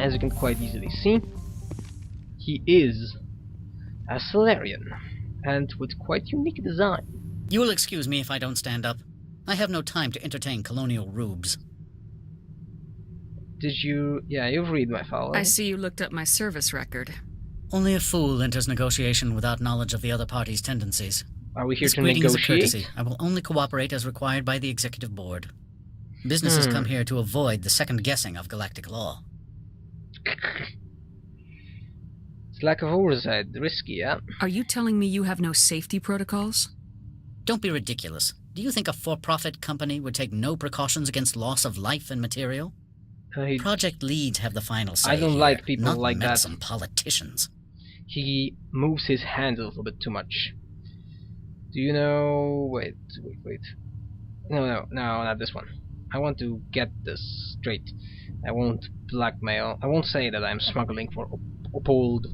As you can quite easily see, he is a Solarian, and with quite unique design. You will excuse me if I don't stand up. I have no time to entertain colonial rubes. Did you... yeah, you've read my file, right? I see you looked up my service record. Only a fool enters negotiation without knowledge of the other party's tendencies. Are we here This to greeting is a negotiate? courtesy. I will only cooperate as required by the executive board. Businesses come here to avoid the second guessing of galactic law. It's lack of oversight, risky, yeah? Are you telling me you have no safety protocols? Don't be ridiculous. Do you think a for-profit company would take no precautions against loss of life and material? Project leads have the final say. I don't here, like people not like that. Some politicians. He moves his hands a little bit too much. Do you know... wait. No, not this one. I want to get this straight. I won't blackmail. I won't say that I'm smuggling for Opold.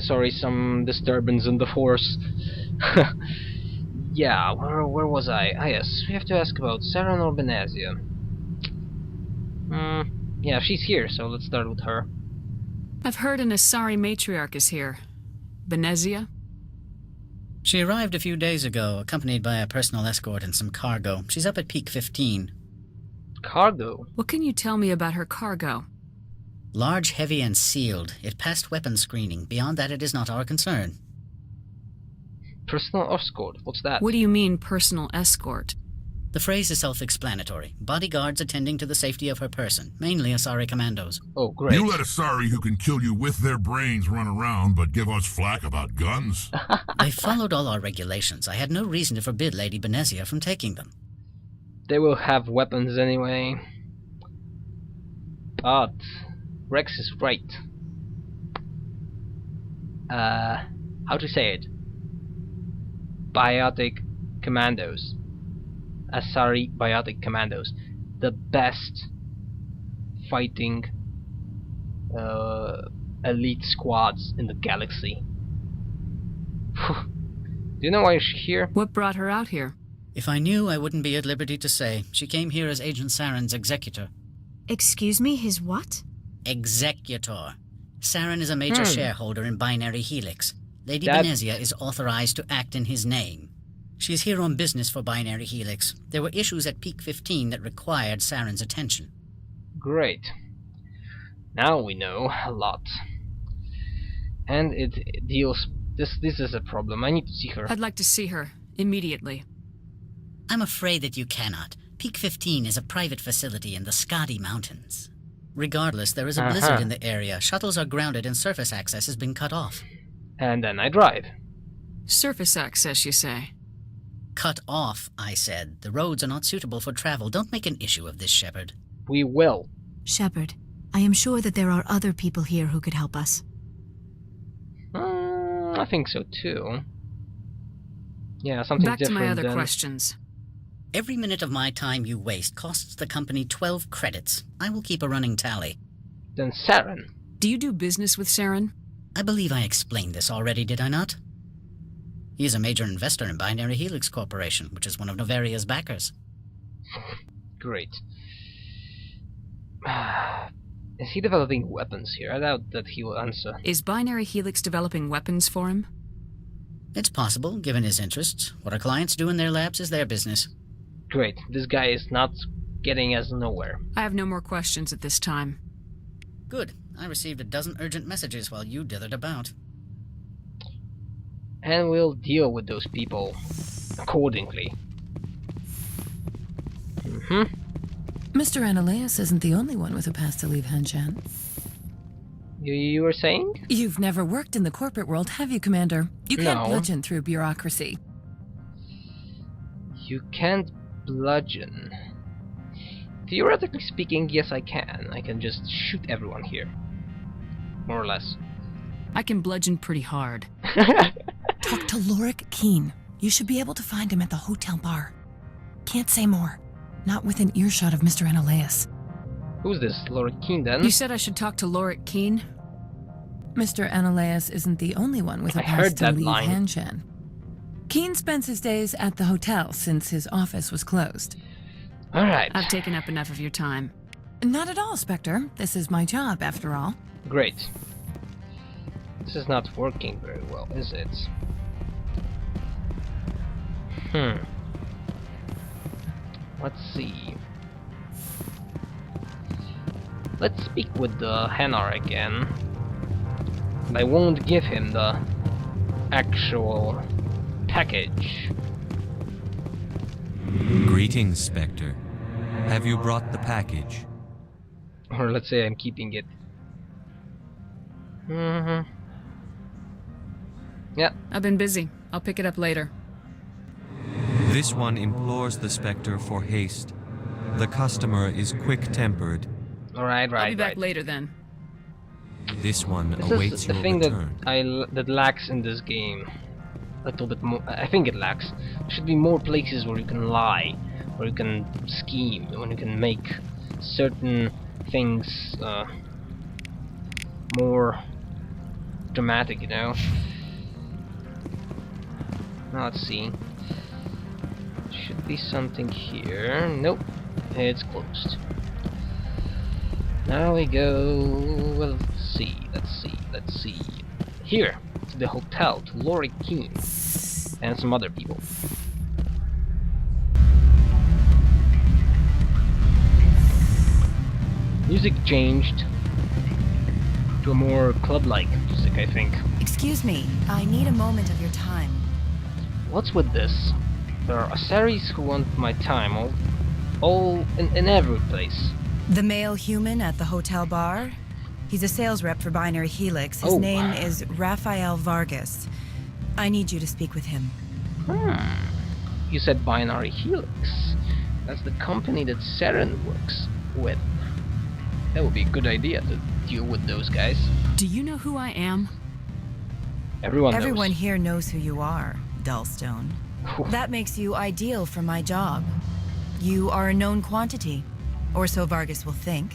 Sorry, some disturbance in the force. Yeah, where was I? Ah yes, we have to ask about Sarah or Benazia. Yeah, she's here, so let's start with her. I've heard an Asari matriarch is here. Benezia? She arrived a few days ago, accompanied by a personal escort and some cargo. She's up at peak 15. Cargo? What can you tell me about her cargo? Large, heavy, and sealed. It passed weapons screening. Beyond that, it is not our concern. Personal escort? What's that? What do you mean, personal escort? The phrase is self-explanatory. Bodyguards attending to the safety of her person, mainly Asari commandos. Oh, great. You let Asari who can kill you with their brains run around, but give us flack about guns? I followed all our regulations. I had no reason to forbid Lady Benezia from taking them. They will have weapons anyway. But Rex is right. How to say it? Biotic commandos. Asari biotic commandos. The best fighting elite squads in the galaxy. Do you know why she's here? What brought her out here? If I knew, I wouldn't be at liberty to say. She came here as Agent Saren's executor. Excuse me, his what? Executor. Saren is a major shareholder in Binary Helix. Lady Benezia is authorized to act in his name. She's here on business for Binary Helix. There were issues at Peak 15 that required Saren's attention. Great. Now we know a lot. And it deals... This is a problem. I need to see her. I'd like to see her, immediately. I'm afraid that you cannot. Peak 15 is a private facility in the Skadi Mountains. Regardless, there is a blizzard in the area. Shuttles are grounded and surface access has been cut off. And then I drive. Surface access, you say? Cut off, I said. The roads are not suitable for travel. Don't make an issue of this, Shepard. We will. Shepard, I am sure that there are other people here who could help us. I think so too. Yeah, something Back to different my other than... questions. Every minute of my time you waste costs the company 12 credits. I will keep a running tally. Then Saren. Do you do business with Saren? I believe I explained this already, did I not? He is a major investor in Binary Helix Corporation, which is one of Novaria's backers. Great. Is he developing weapons here? I doubt that he will answer. Is Binary Helix developing weapons for him? It's possible, given his interests. What our clients do in their labs is their business. Great. This guy is not getting us nowhere. I have no more questions at this time. Good. I received a dozen urgent messages while you dithered about. And we'll deal with those people accordingly. Mr. Ananias isn't the only one with a pass to leave Hanshan. You were saying? You've never worked in the corporate world, have you, Commander? You can't No. bludgeon through bureaucracy. You can't bludgeon. Theoretically speaking, yes I can. I can just shoot everyone here. More or less. I can bludgeon pretty hard. Talk to Lorik Keen. You should be able to find him at the hotel bar. Can't say more. Not within earshot of Mr. Ananias. Who's this, Lord Keen then? You said I should talk to Lorik Keen? Mr. Ananias isn't the only one with a I pass heard to that leave line. Hanshan. Keen spends his days at the hotel since his office was closed. Alright. I've taken up enough of your time. Not at all, Spectre. This is my job, after all. Great. This is not working very well, is it? Let's see. Let's speak with the Hanar again. But I won't give him the actual package. Greetings, Spectre. Have you brought the package? Or let's say I'm keeping it. Yeah. I've been busy. I'll pick it up later. This one implores the Spectre for haste. The customer is quick-tempered. Alright, I'll be right, back right. later then. This one This awaits is the your thing return. that lacks in this game. A little bit more. I think it lacks. There should be more places where you can lie, where you can scheme, when you can make certain things more dramatic, you know. Now let's see. Should be something here. Nope, it's closed. Now we go. Well, let's see. Here, to the hotel, to Lori Keene, and some other people. Music changed to a more club-like music, I think. Excuse me, I need a moment of your time. What's with this? There are Asaris who want my time, all in every place. The male human at the hotel bar? He's a sales rep for Binary Helix. His name is Rafael Vargas. I need you to speak with him. You said Binary Helix. That's the company that Saren works with. That would be a good idea to deal with those guys. Do you know who I am? Everyone Everyone knows. here knows who you are, Dullstone. That makes you ideal for my job. You are a known quantity, or so Vargas will think.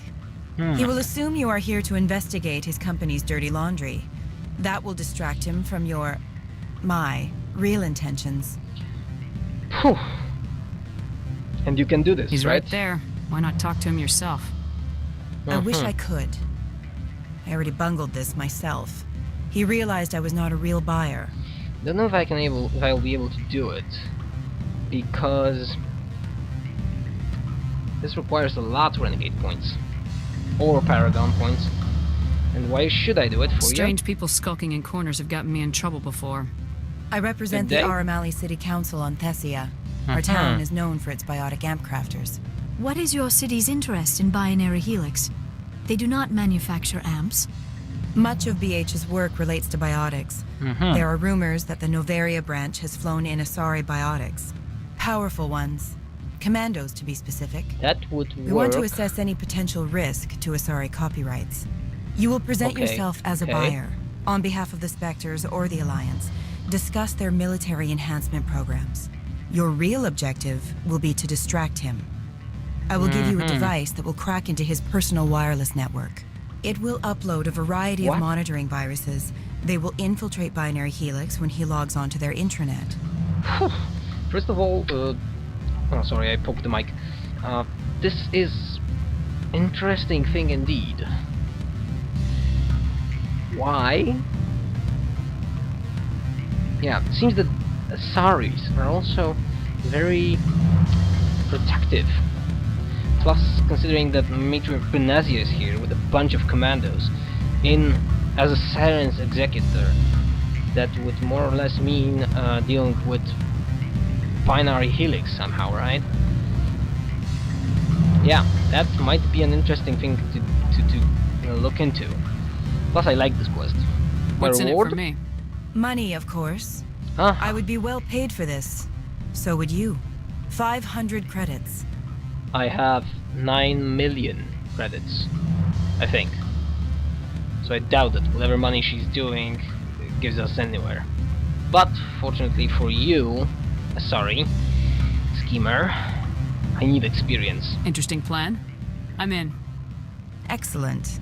He will assume you are here to investigate his company's dirty laundry. That will distract him from my real intentions. Whew. And you can do this, He's right there. Why not talk to him yourself? I wish I could. I already bungled this myself. He realized I was not a real buyer. Don't know if I'll be able to do it, because this requires a lot of Renegade points or Paragon points. And why should I do it for Strange people skulking in corners have gotten me in trouble before. I represent the Did they? Aramali City Council on Thessia. Our town is known for its biotic amp crafters. What is your city's interest in Binary Helix? They do not manufacture amps. Much of BH's work relates to biotics. There are rumors that the Novaria branch has flown in Asari biotics. Powerful ones. Commandos, to be specific. That would work. We want to assess any potential risk to Asari copyrights. You will present Okay, yourself as a okay. buyer, on behalf of the Spectres or the Alliance. Discuss their military enhancement programs. Your real objective will be to distract him. I will give you a device that will crack into his personal wireless network. It will upload a variety What? of monitoring viruses. They will infiltrate Binary Helix when he logs onto their intranet. First of all, oh sorry, I poked the mic. This is interesting thing indeed. Why? Yeah, it seems that Asaris are also very protective. Plus, considering that Matriarch Benazia is here with a bunch of commandos, as a Siren's executor, that would more or less mean dealing with Binary Helix somehow, right? Yeah, that might be an interesting thing to look into. Plus, I like this quest. My What's in it reward? for me? Money, of course. Huh? I would be well paid for this. So would you. 500 credits. I have 9 million credits, I think. So I doubt that whatever money she's doing gives us anywhere. But fortunately for you, sorry, schemer, I need experience. Interesting plan. I'm in. Excellent.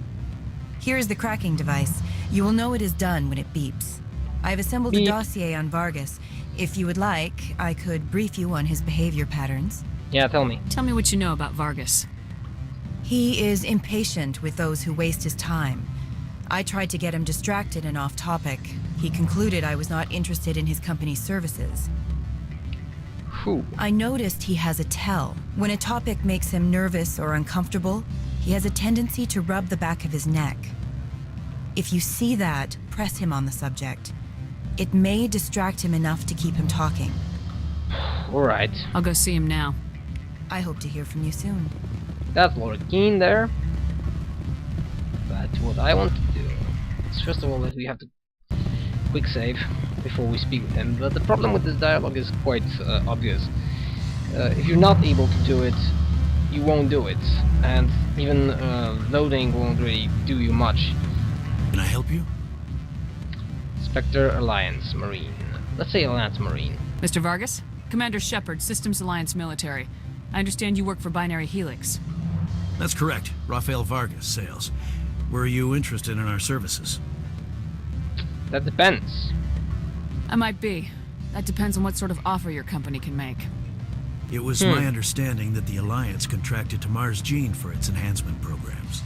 Here is the cracking device. You will know it is done when it beeps. I have assembled Beep. a dossier on Vargas. If you would like, I could brief you on his behavior patterns. Yeah, tell me. Tell me what you know about Vargas. He is impatient with those who waste his time. I tried to get him distracted and off topic. He concluded I was not interested in his company's services. Whew. I noticed he has a tell. When a topic makes him nervous or uncomfortable, he has a tendency to rub the back of his neck. If you see that, press him on the subject. It may distract him enough to keep him talking. Alright. I'll go see him now. I hope to hear from you soon. That's Lord Keen there. But what I want to do is, first of all, that we have to quick save before we speak with him. But the problem with this dialogue is quite obvious. If you're not able to do it, you won't do it. And even loading won't really do you much. Can I help you? Spectre Alliance Marine. Let's say Alliance Marine. Mr. Vargas? Commander Shepard, Systems Alliance Military. I understand you work for Binary Helix. That's correct. Rafael Vargas, sales. Were you interested in our services? That depends. I might be. That depends on what sort of offer your company can make. It was my understanding that the Alliance contracted to Mars Gene for its enhancement programs.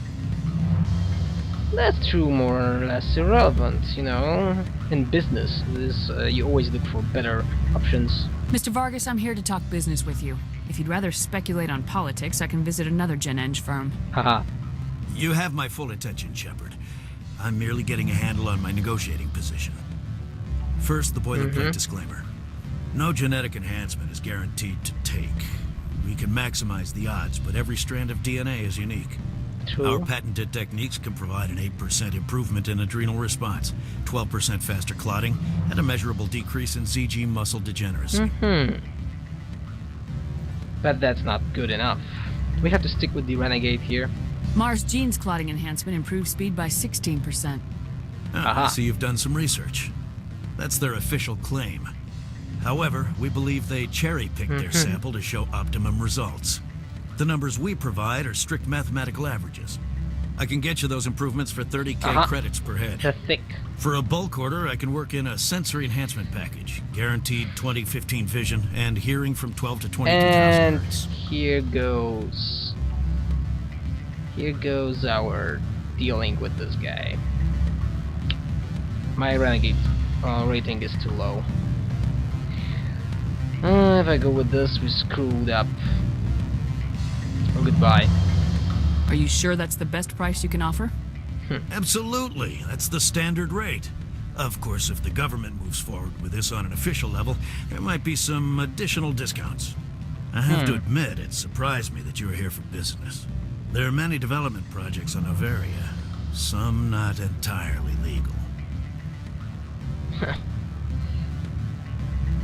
That's true, more or less irrelevant, you know. In business, you always look for better options. Mr. Vargas, I'm here to talk business with you. If you'd rather speculate on politics, I can visit another Gen Eng firm. Haha. You have my full attention, Shepard. I'm merely getting a handle on my negotiating position. First, the boilerplate disclaimer. No genetic enhancement is guaranteed to take. We can maximize the odds, but every strand of DNA is unique. True. Our patented techniques can provide an 8% improvement in adrenal response, 12% faster clotting, and a measurable decrease in ZG muscle degeneracy. But that's not good enough. We have to stick with the Renegade here. Mars Gene's clotting enhancement improves speed by 16%. I see you've done some research. That's their official claim. However, we believe they cherry-picked their sample to show optimum results. The numbers we provide are strict mathematical averages. I can get you those improvements for 30k credits per head. They're thick. For a bulk order, I can work in a sensory enhancement package. Guaranteed 20/15 vision and hearing from 12 to 22,000 And hertz. here goes our dealing with this guy. My Renegade rating is too low. If I go with this, we screwed up. Oh, goodbye. Are you sure that's the best price you can offer? Absolutely, that's the standard rate. Of course, if the government moves forward with this on an official level, there might be some additional discounts. I have to admit, it surprised me that you were here for business. There are many development projects on Noveria, some not entirely legal.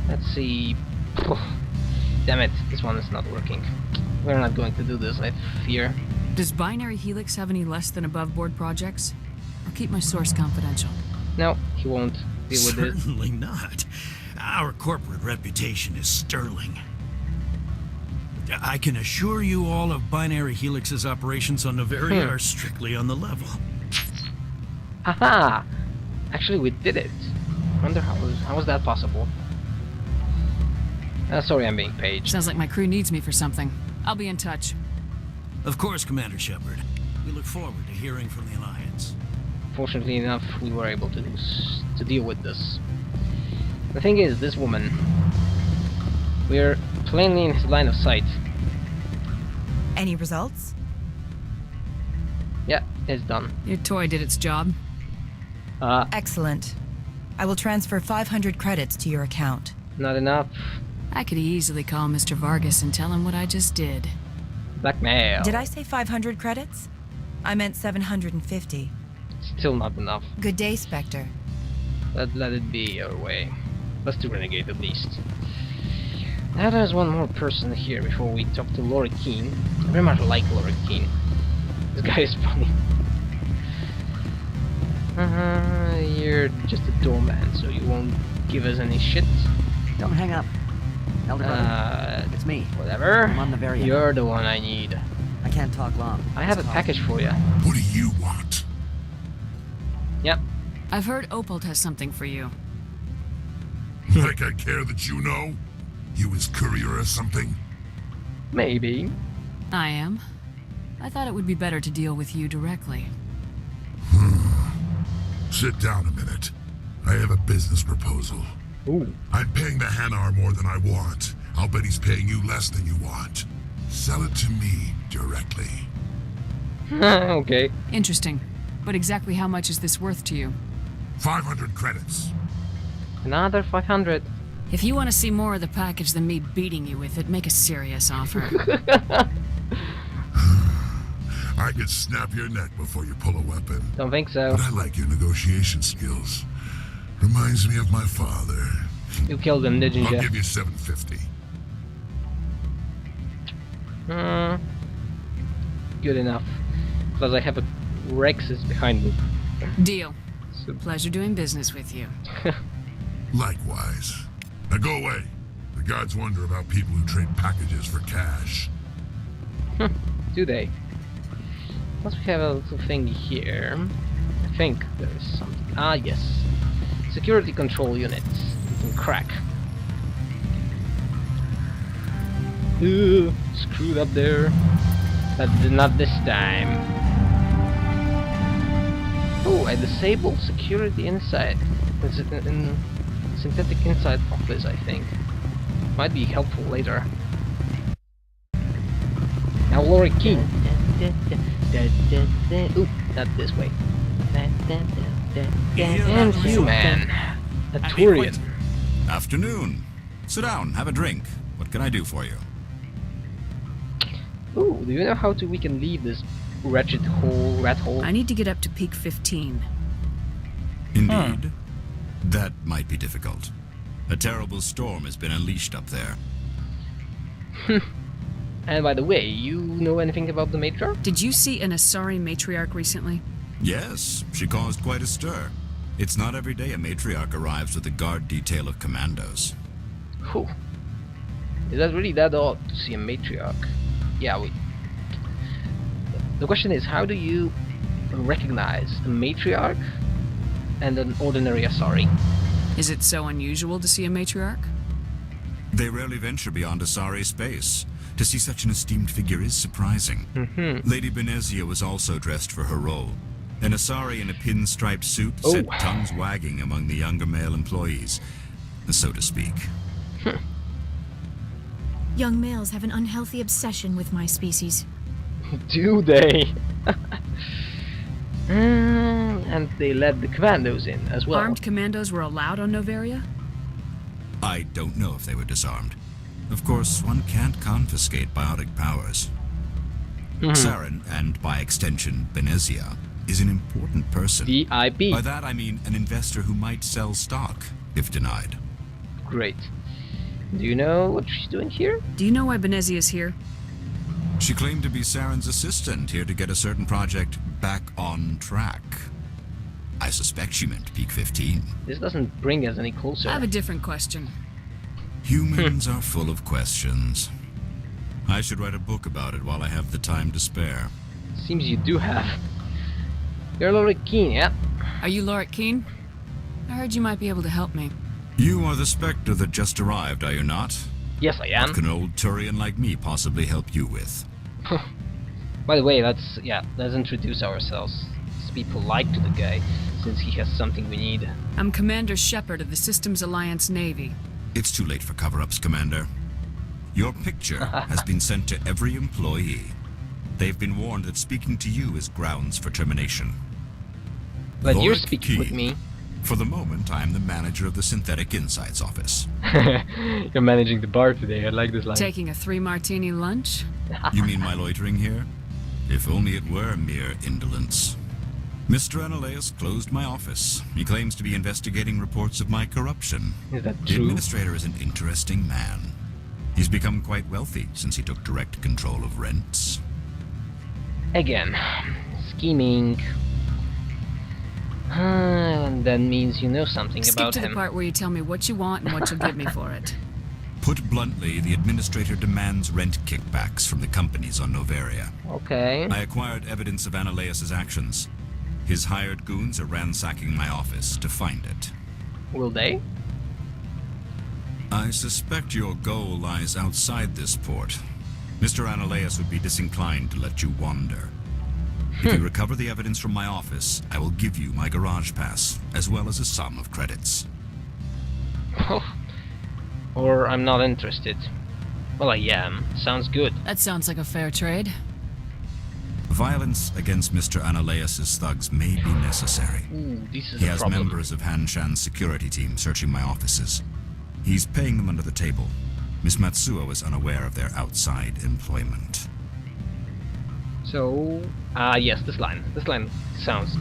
Let's see. Damn it, this one is not working. We're not going to do this, I fear. Does Binary Helix have any less than above-board projects? I'll keep my source confidential. No, he won't deal with it. Certainly not. Our corporate reputation is sterling. I can assure you all of Binary Helix's operations on Noveria are strictly on the level. Haha! Actually, we did it. Wonder how was that possible? Sorry, I'm being paged. Sounds like my crew needs me for something. I'll be in touch. Of course, Commander Shepard. We look forward to hearing from the Alliance. Fortunately enough, we were able to deal with this. The thing is, this woman, we're plainly in his line of sight. Any results? Yeah, it's done. Your toy did its job. Excellent. I will transfer 500 credits to your account. Not enough. I could easily call Mr. Vargas and tell him what I just did. Blackmail. Did I say 500 credits? I meant 750. Still not enough. Good day, Spectre. Let it be our way. Let's do Renegade at least. Now there's one more person here before we talk to Lord Keen. I very much like Lord Keen. This guy is funny. You're just a doorman, so you won't give us any shit. Don't hang up. Elder brother, it's me. Whatever. I'm on the very You're end. the one I need. I can't talk long. I have a package for you. What do you want? Yep. I've heard Opal has something for you. Like I care that you know? You his courier or something? Maybe. I am. I thought it would be better to deal with you directly. Sit down a minute. I have a business proposal. Ooh. I'm paying the Hanar more than I want. I'll bet he's paying you less than you want. Sell it to me directly. Okay. Interesting. But exactly how much is this worth to you? 500 credits. Another 500. If you want to see more of the package than me beating you with it, make a serious offer. I could snap your neck before you pull a weapon. Don't think so. But I like your negotiation skills. Reminds me of my father. You killed him, didn't you? I'll give you 750. Good enough. Because I have a Rexus behind me. Deal. So Pleasure doing business with you. Likewise. Now go away. The gods wonder about people who trade packages for cash. do they? Plus we have a little thing here. I think there is something. Ah, yes. Security control units. We can crack. Ooh, screwed up there. But not this time. Oh, I disabled security inside. It's in synthetic inside office, I think. Might be helpful later. Now, Lori King. Ooh, not this way. And you, man. A Turian. Afternoon. Sit down, have a drink. What can I do for you? Ooh, do you know how we can leave this wretched rat hole? I need to get up to peak 15. Indeed. That might be difficult. A terrible storm has been unleashed up there. And by the way, you know anything about the matriarch? Did you see an Asari matriarch recently? Yes, she caused quite a stir. It's not every day a matriarch arrives with a guard detail of commandos. Whew. Is that really that odd to see a matriarch? Yeah, the question is, how do you recognize a matriarch and an ordinary Asari? Is it so unusual to see a matriarch? They rarely venture beyond Asari space. To see such an esteemed figure is surprising. Lady Benezia was also dressed for her role. An Asari in a pinstriped suit set tongues wagging among the younger male employees, so to speak. Young males have an unhealthy obsession with my species. Do they? And they let the commandos in as well. Armed commandos were allowed on Noveria? I don't know if they were disarmed. Of course, one can't confiscate biotic powers. Saren, and by extension, Benezia, is an important person. VIP. By that I mean an investor who might sell stock, if denied. Great. Do you know what she's doing here? Do you know why Benezia is here? She claimed to be Saren's assistant, here to get a certain project back on track. I suspect she meant peak 15. This doesn't bring us any closer. I have a different question. Humans are full of questions. I should write a book about it while I have the time to spare. Seems you do have. You're Lorik Keen, yeah? Are you Lorik Keen? I heard you might be able to help me. You are the Spectre that just arrived, are you not? Yes, I am. What can an old Turian like me possibly help you with? By the way, let's introduce ourselves. Let's be polite to the guy, since he has something we need. I'm Commander Shepard of the Systems Alliance Navy. It's too late for cover-ups, Commander. Your picture has been sent to every employee. They've been warned that speaking to you is grounds for termination. But you're Lorik speaking with Keen. me. For the moment, I am the manager of the Synthetic Insights Office. You're managing the bar today, I like this line. Taking a 3-martini lunch? You mean my loitering here? If only it were mere indolence. Mr. Analeus closed my office. He claims to be investigating reports of my corruption. Is that The true? administrator is an interesting man. He's become quite wealthy since he took direct control of rents. Again, scheming. And that means you know something Skip about to him. the part where you tell me what you want and what you'll give me for it. Put bluntly, the administrator demands rent kickbacks from the companies on Noveria. Okay. I acquired evidence of Analeus' actions. His hired goons are ransacking my office to find it. Will they? I suspect your goal lies outside this port. Mr. Ananias would be disinclined to let you wander. If you recover the evidence from my office, I will give you my garage pass, as well as a sum of credits. Or I'm not interested. Well, I am. Sounds good. That sounds like a fair trade. Violence against Mr. Ananias' thugs may be necessary. Ooh, this is He a has problem. members of Han Shan's security team searching my offices. He's paying them under the table. Miss Matsuo is unaware of their outside employment. So, yes, this line. This line sounds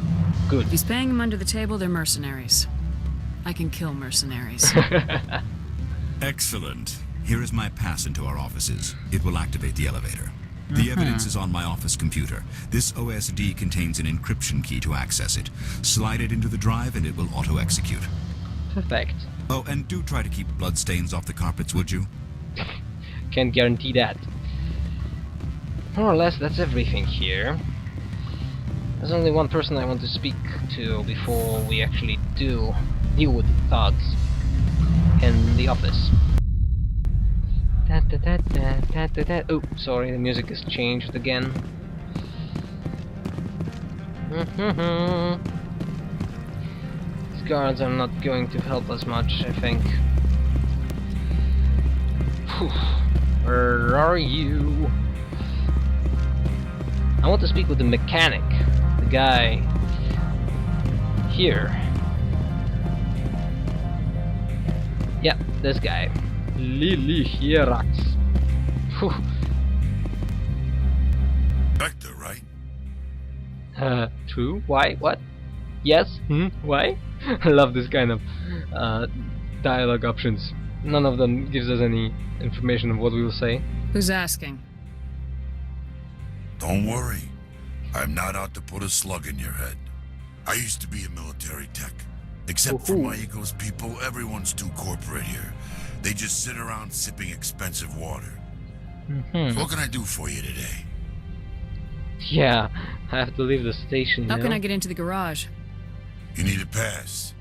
good. If he's paying them under the table, they're mercenaries. I can kill mercenaries. Excellent. Here is my pass into our offices. It will activate the elevator. The evidence is on my office computer. This OSD contains an encryption key to access it. Slide it into the drive and it will auto-execute. Perfect. Oh, and do try to keep bloodstains off the carpets, would you? Can't guarantee that. More or less, that's everything here. There's only one person I want to speak to before we actually deal with the thugs in the office. Oh, sorry, the music has changed again. These guards are not going to help us much, I think. Where are you? I want to speak with the mechanic, the guy here. Yeah, this guy. Lili Hierax. Vector, right? True? Why? What? Yes? Why? I love this kind of dialogue options. None of them gives us any information of what we will say. Who's asking? Don't worry. I'm not out to put a slug in your head. I used to be a military tech. Except for my ego's people, everyone's too corporate here. They just sit around sipping expensive water. So what can I do for you today? Yeah, I have to leave the station. How can I get into the garage? You need a pass.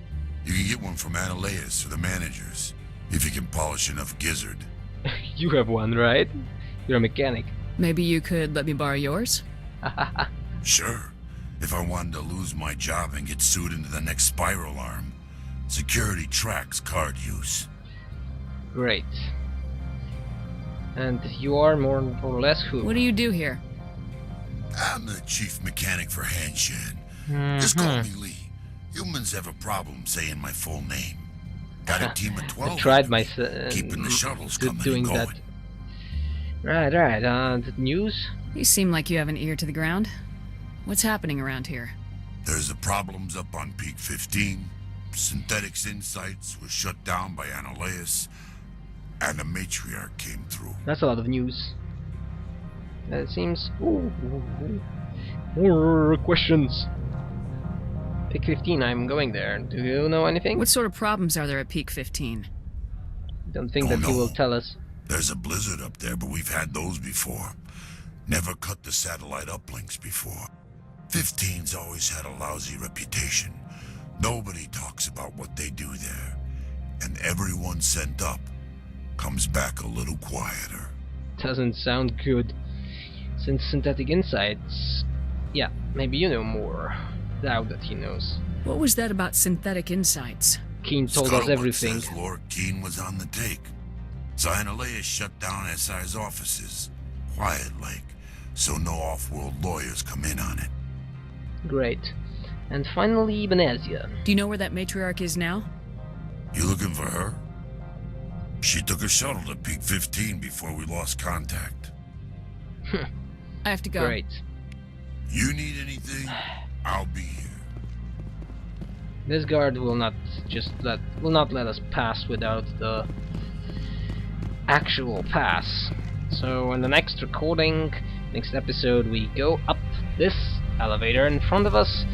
You can get one from Ananias or the managers, if you can polish enough gizzard. You have one, right? You're a mechanic. Maybe you could let me borrow yours? Sure. If I wanted to lose my job and get sued into the next spiral arm. Security tracks card use. Great. And you are more or less who? What do you do here? I'm the chief mechanic for Han Shan. Just call me Lee. Humans have a problem saying my full name. Got a team of 12. I tried keeping the shuttles coming doing and going. That. Right. The news? You seem like you have an ear to the ground. What's happening around here? There's the problems up on Peak 15. Synthetics Insights was shut down by Ananias. And the matriarch came through. That's a lot of news. It seems... More questions. Peak 15, I'm going there. Do you know anything? What sort of problems are there at Peak 15? Don't think that he will tell us. There's a blizzard up there, but we've had those before. Never cut the satellite uplinks before. 15's always had a lousy reputation. Nobody talks about what they do there. And everyone sent up comes back a little quieter. Doesn't sound good. Since Synthetic Insights... Yeah, maybe you know more. Doubt that he knows. What was that about Synthetic Insights? Keen told us everything. Says Lord Keen was on the take. So Ananias shut down SI's offices. Quiet-like. So no off-world lawyers come in on it. Great. And finally, Benezia. Do you know where that matriarch is now? You looking for her? She took a shuttle to Peak 15 before we lost contact. I have to go. Great. You need anything? I'll be here. This guard will not let us pass without the actual pass. So in the next recording, next episode, we go up this elevator in front of us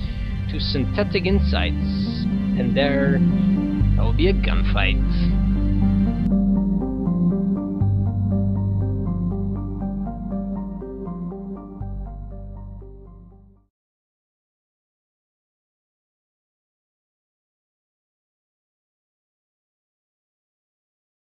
to Synthetic Insights, and there will be a gunfight.